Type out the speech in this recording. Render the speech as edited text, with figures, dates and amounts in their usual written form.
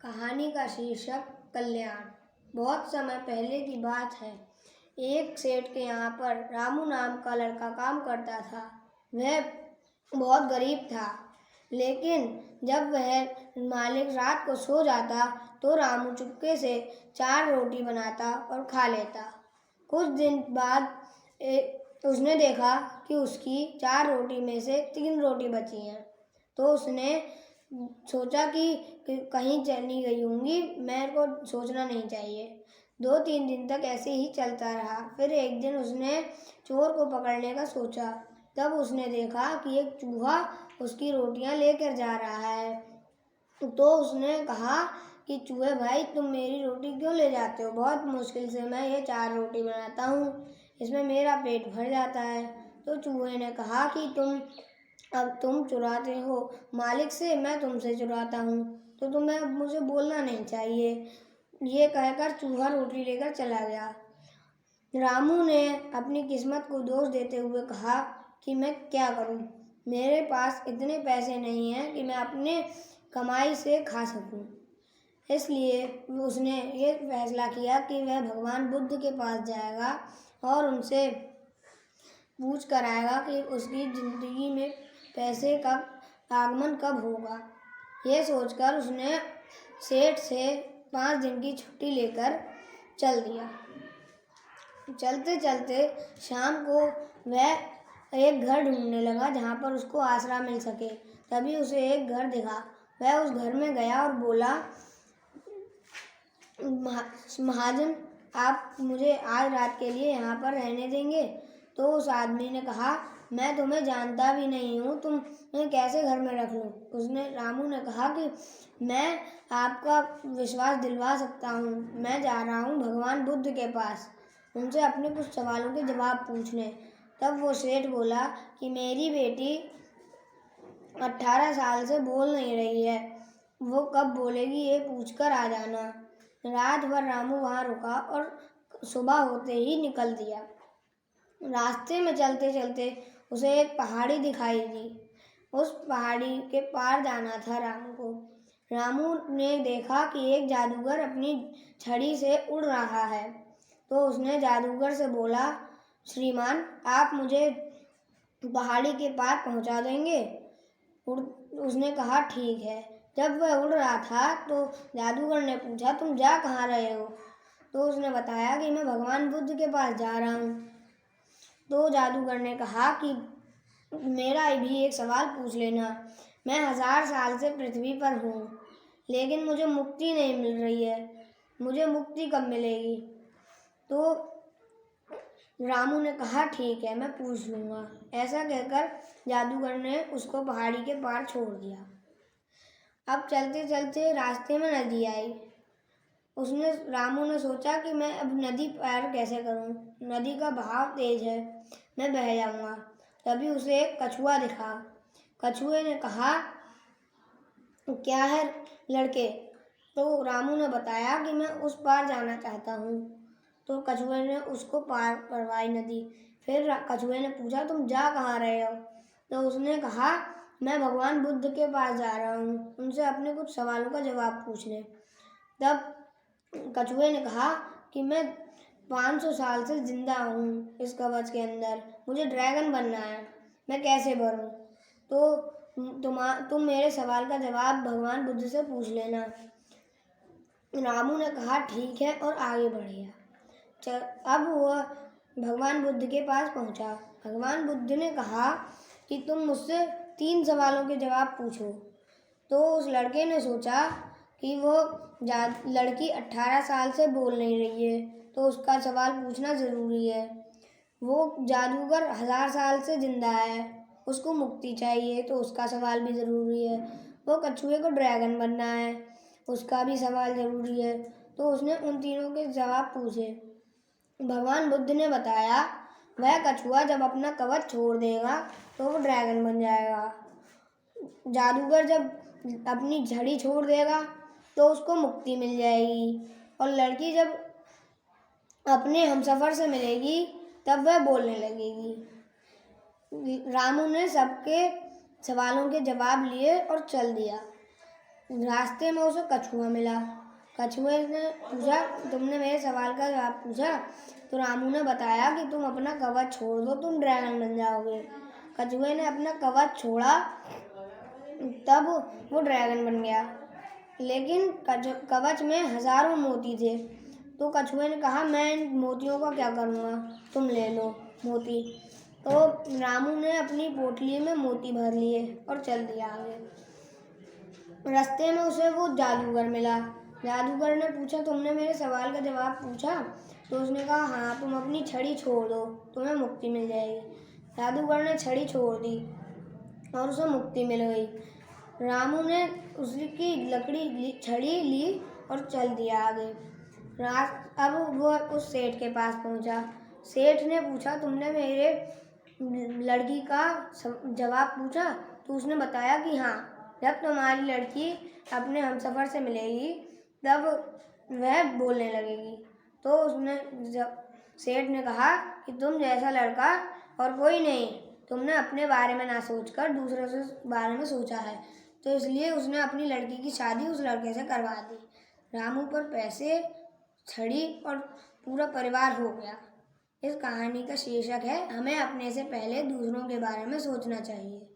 कहानी का शीर्षक कल्याण। बहुत समय पहले की बात है। एक सेठ के यहाँ पर रामू नाम का लड़का काम करता था। वह बहुत गरीब था, लेकिन जब वह मालिक रात को सो जाता तो रामू चुपके से 4 रोटी बनाता और खा लेता। कुछ दिन बाद उसने देखा कि उसकी 4 रोटी में से 3 रोटी बची हैं। तो उसने सोचा कि कहीं चली गई होंगी, मेरे को सोचना नहीं चाहिए। 2-3 दिन तक ऐसे ही चलता रहा। फिर एक दिन उसने चोर को पकड़ने का सोचा। तब उसने देखा कि एक चूहा उसकी रोटियां लेकर जा रहा है। तो उसने कहा कि चूहे भाई, तुम मेरी रोटी क्यों ले जाते हो? बहुत मुश्किल से मैं ये 4 रोटी बनाता हूँ, इसमें मेरा पेट भर जाता है। तो चूहे ने कहा कि अब तुम चुराते हो मालिक से, मैं तुमसे चुराता हूँ, तो तुम्हें अब मुझे बोलना नहीं चाहिए। ये कहकर चूहा रोटी लेकर चला गया। रामू ने अपनी किस्मत को दोष देते हुए कहा कि मैं क्या करूँ, मेरे पास इतने पैसे नहीं हैं कि मैं अपने कमाई से खा सकूँ। इसलिए उसने ये फैसला किया कि वह भगवान बुद्ध के पास जाएगा और उनसे पूछ कर आएगा कि उसकी ज़िंदगी में पैसे का आगमन कब होगा। यह सोचकर उसने सेठ से 5 दिन की छुट्टी लेकर चल दिया। चलते चलते शाम को वह एक घर ढूंढने लगा जहाँ पर उसको आसरा मिल सके। तभी उसे एक घर दिखा। वह उस घर में गया और बोला, महाजन, आप मुझे आज रात के लिए यहाँ पर रहने देंगे? तो उस आदमी ने कहा, मैं तुम्हें जानता भी नहीं हूँ, तुम्हें कैसे घर में रख लूँ? रामू ने कहा कि मैं आपका विश्वास दिलवा सकता हूँ। मैं जा रहा हूँ भगवान बुद्ध के पास, उनसे अपने कुछ सवालों के जवाब पूछने। तब वो सेठ बोला कि मेरी बेटी 18 साल से बोल नहीं रही है, वो कब बोलेगी ये पूछकर आ जाना। रात भर रामू वहाँ रुका और सुबह होते ही निकल दिया। रास्ते में चलते चलते उसे एक पहाड़ी दिखाई दी। उस पहाड़ी के पार जाना था रामू को। रामू ने देखा कि एक जादूगर अपनी छड़ी से उड़ रहा है। तो उसने जादूगर से बोला, श्रीमान, आप मुझे पहाड़ी के पार पहुंचा देंगे? उसने कहा, ठीक है। जब वह उड़ रहा था तो जादूगर ने पूछा, तुम जा कहाँ रहे हो? तो उसने बताया कि मैं भगवान बुद्ध के पास जा रहा हूँ। तो जादूगर ने कहा कि मेरा भी एक सवाल पूछ लेना। मैं 1000 साल से पृथ्वी पर हूँ, लेकिन मुझे मुक्ति नहीं मिल रही है, मुझे मुक्ति कब मिलेगी? तो रामू ने कहा, ठीक है, मैं पूछ लूँगा। ऐसा कहकर जादूगर ने उसको पहाड़ी के पार छोड़ दिया। अब चलते चलते रास्ते में नदी आई। रामू ने सोचा कि मैं अब नदी पार कैसे करूं? नदी का बहाव तेज है, मैं बह जाऊंगा। तभी उसे एक कछुआ दिखा। कछुए ने कहा, क्या है लड़के? तो रामू ने बताया कि मैं उस पार जाना चाहता हूँ। तो कछुए ने उसको पार करवाई नदी। फिर कछुए ने पूछा, तुम जा कहाँ रहे हो? तो उसने कहा, मैं भगवान बुद्ध के पास जा रहा हूँ, उनसे अपने कुछ सवालों का जवाब पूछने। तब कछुए ने कहा कि मैं 500 साल से जिंदा हूँ इस कवच के अंदर, मुझे ड्रैगन बनना है, मैं कैसे बनूँ? तो तुम मेरे सवाल का जवाब भगवान बुद्ध से पूछ लेना। रामू ने कहा, ठीक है, और आगे बढ़ गया। अब वह भगवान बुद्ध के पास पहुंचा। भगवान बुद्ध ने कहा कि तुम मुझसे 3 सवालों के जवाब पूछो। तो उस लड़के ने सोचा कि वो लड़की 18 साल से बोल नहीं रही है, तो उसका सवाल पूछना ज़रूरी है। वो जादूगर 1000 साल से जिंदा है, उसको मुक्ति चाहिए, तो उसका सवाल भी ज़रूरी है। वो कछुए को ड्रैगन बनना है, उसका भी सवाल ज़रूरी है। तो उसने उन तीनों के जवाब पूछे। भगवान बुद्ध ने बताया, वह कछुआ जब अपना कवच छोड़ देगा तो वो ड्रैगन बन जाएगा। जादूगर जब अपनी झड़ी छोड़ देगा तो उसको मुक्ति मिल जाएगी, और लड़की जब अपने हमसफर से मिलेगी तब वह बोलने लगेगी। रामू ने सबके सवालों के जवाब लिए और चल दिया। रास्ते में उसे कछुआ मिला। कछुए ने पूछा, तुमने मेरे सवाल का जवाब पूछा। तो रामू ने बताया कि तुम अपना कवच छोड़ दो, तुम ड्रैगन बन जाओगे। कछुए ने अपना कवच छोड़ा, तब वो ड्रैगन बन गया। लेकिन कवच में हजारों मोती थे। तो कछुए ने कहा, मैं इन मोतियों का क्या करूँगा, तुम ले लो मोती। तो रामू ने अपनी पोटली में मोती भर लिए और चल दिया आगे। रास्ते में उसे वो जादूगर मिला। जादूगर ने पूछा, तुमने मेरे सवाल का जवाब पूछा। तो उसने कहा, हाँ, तुम अपनी छड़ी छोड़ दो, तुम्हें मुक्ति मिल जाएगी। जादूगर ने छड़ी छोड़ दी और उसे मुक्ति मिल गई। रामू ने उसकी छड़ी ली और चल दिया आगे। अब वो उस सेठ के पास पहुंचा। सेठ ने पूछा, तुमने मेरे लड़की का जवाब पूछा। तो उसने बताया कि हाँ, जब तुम्हारी लड़की अपने हमसफर से मिलेगी तब वह बोलने लगेगी। तो सेठ ने कहा कि तुम जैसा लड़का और कोई नहीं, तुमने अपने बारे में ना सोचकर दूसरे के बारे में सोचा है। तो इसलिए उसने अपनी लड़की की शादी उस लड़के से करवा दी। रामू पर पैसे, छड़ी और पूरा परिवार हो गया। इस कहानी का शीर्षक है, हमें अपने से पहले दूसरों के बारे में सोचना चाहिए।